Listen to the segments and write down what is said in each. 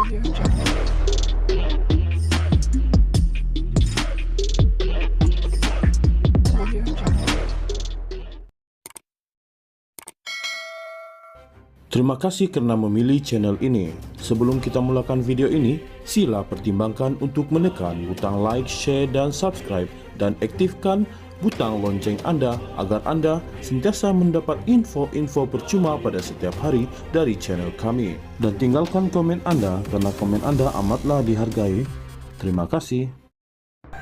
Terima kasih karena memilih channel ini. Sebelum kita mulakan video ini, sila pertimbangkan untuk menekan butang like, share, dan subscribe, dan aktifkan butang lonceng Anda agar Anda sentiasa mendapat info-info percuma pada setiap hari dari channel kami. Dan tinggalkan komen Anda karena komen Anda amatlah dihargai. Terima kasih.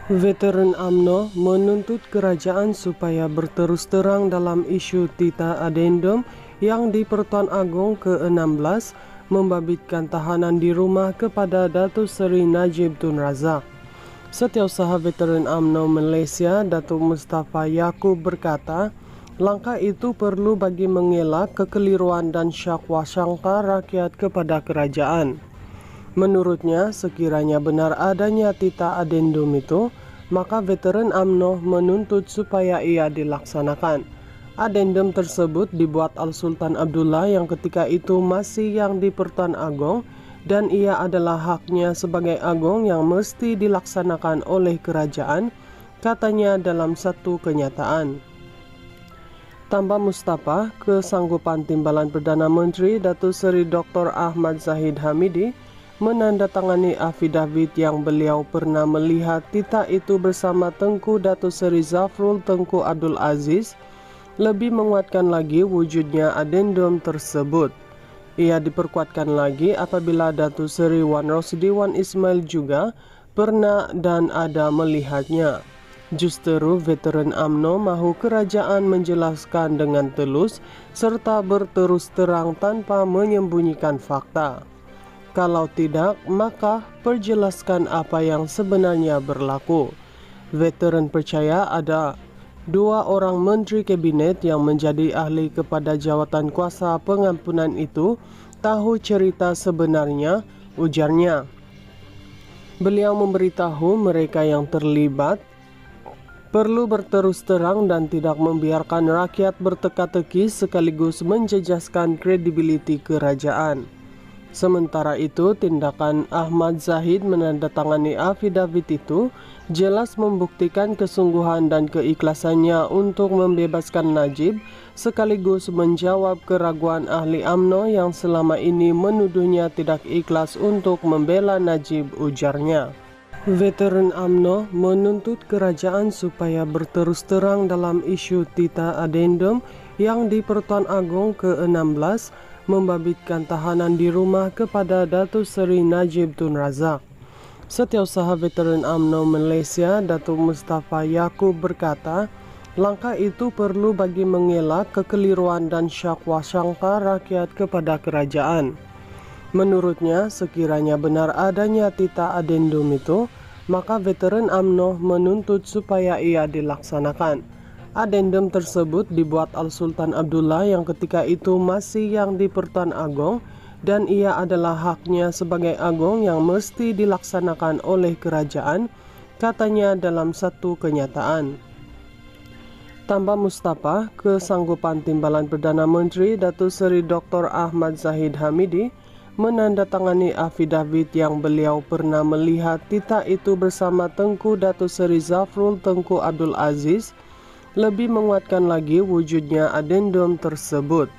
Veteran UMNO menuntut kerajaan supaya berterus terang dalam isu Tita Adendum yang di Pertuan Agong ke-16 membabitkan tahanan di rumah kepada Datuk Seri Najib Tun Razak. Setiausaha Veteran UMNO Malaysia, Datuk Mustafa Yaakob berkata, langkah itu perlu bagi mengelak kekeliruan dan syakwa sangka rakyat kepada kerajaan. Menurutnya, sekiranya benar adanya Tita Adendum itu, maka Veteran UMNO menuntut supaya ia dilaksanakan. Adendum tersebut dibuat Al-Sultan Abdullah yang ketika itu masih yang di Pertuan Agong, dan ia adalah haknya sebagai Agong yang mesti dilaksanakan oleh kerajaan, katanya dalam satu kenyataan. Tambah Mustafa, kesanggupan Timbalan Perdana Menteri Datuk Seri Dr. Ahmad Zahid Hamidi menandatangani afidavit yang beliau pernah melihat Tita itu bersama Tengku Datuk Seri Zafrul Tengku Abdul Aziz, lebih menguatkan lagi wujudnya adendum tersebut. Ia diperkuatkan lagi apabila Datuk Seri Wan Rosdi Wan Ismail juga pernah dan ada melihatnya. Justeru Veteran UMNO mahu kerajaan menjelaskan dengan telus serta berterus terang tanpa menyembunyikan fakta. Kalau tidak, maka perjelaskan apa yang sebenarnya berlaku. Veteran percaya ada 2 orang Menteri Kabinet yang menjadi ahli kepada jawatan kuasa pengampunan itu tahu cerita sebenarnya, ujarnya. Beliau memberitahu mereka yang terlibat perlu berterus terang dan tidak membiarkan rakyat berteka-teki sekaligus menjejaskan kredibiliti kerajaan. Sementara itu, tindakan Ahmad Zahid menandatangani afidavit itu jelas membuktikan kesungguhan dan keikhlasannya untuk membebaskan Najib sekaligus menjawab keraguan ahli UMNO yang selama ini menuduhnya tidak ikhlas untuk membela Najib, ujarnya. Veteran UMNO menuntut kerajaan supaya berterus terang dalam isu Tita Adendum yang di Pertuan Agong ke-16 membabitkan tahanan di rumah kepada Datuk Seri Najib Tun Razak. Setiausaha Veteran UMNO Malaysia, Datuk Mustafa Yaakob berkata, langkah itu perlu bagi mengelak kekeliruan dan syakwa sangka rakyat kepada kerajaan. Menurutnya, sekiranya benar adanya Tita Adendum itu, maka Veteran UMNO menuntut supaya ia dilaksanakan. Adendum tersebut dibuat Al-Sultan Abdullah yang ketika itu masih yang di Pertuan Agong, dan ia adalah haknya sebagai Agong yang mesti dilaksanakan oleh kerajaan, katanya dalam satu kenyataan. Tambah Mustafa, kesanggupan Timbalan Perdana Menteri Datuk Seri Dr. Ahmad Zahid Hamidi menandatangani afidavit yang beliau pernah melihat Tita itu bersama Tengku Datuk Seri Zafrul Tengku Abdul Aziz, lebih menguatkan lagi wujudnya adendum tersebut.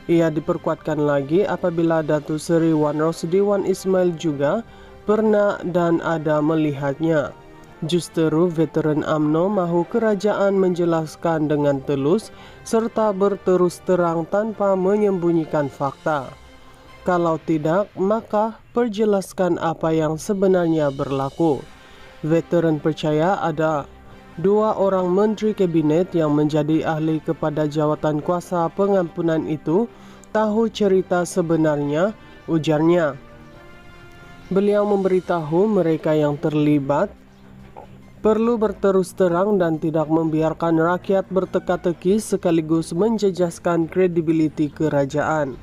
Ia diperkuatkan lagi apabila Datuk Seri Wan Rosdi Wan Ismail juga pernah dan ada melihatnya. Justeru Veteran UMNO mahu kerajaan menjelaskan dengan telus serta berterus terang tanpa menyembunyikan fakta. Kalau tidak, maka perjelaskan apa yang sebenarnya berlaku. Veteran percaya ada 2 orang Menteri Kabinet yang menjadi ahli kepada jawatan kuasa pengampunan itu tahu cerita sebenarnya, ujarnya. Beliau memberitahu mereka yang terlibat perlu berterus terang dan tidak membiarkan rakyat berteka-teki sekaligus menjejaskan kredibiliti kerajaan.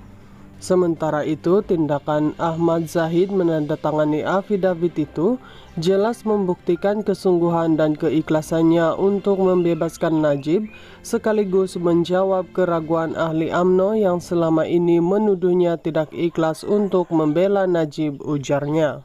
Sementara itu, tindakan Ahmad Zahid menandatangani affidavit itu jelas membuktikan kesungguhan dan keikhlasannya untuk membebaskan Najib, sekaligus menjawab keraguan ahli UMNO yang selama ini menuduhnya tidak ikhlas untuk membela Najib, ujarnya.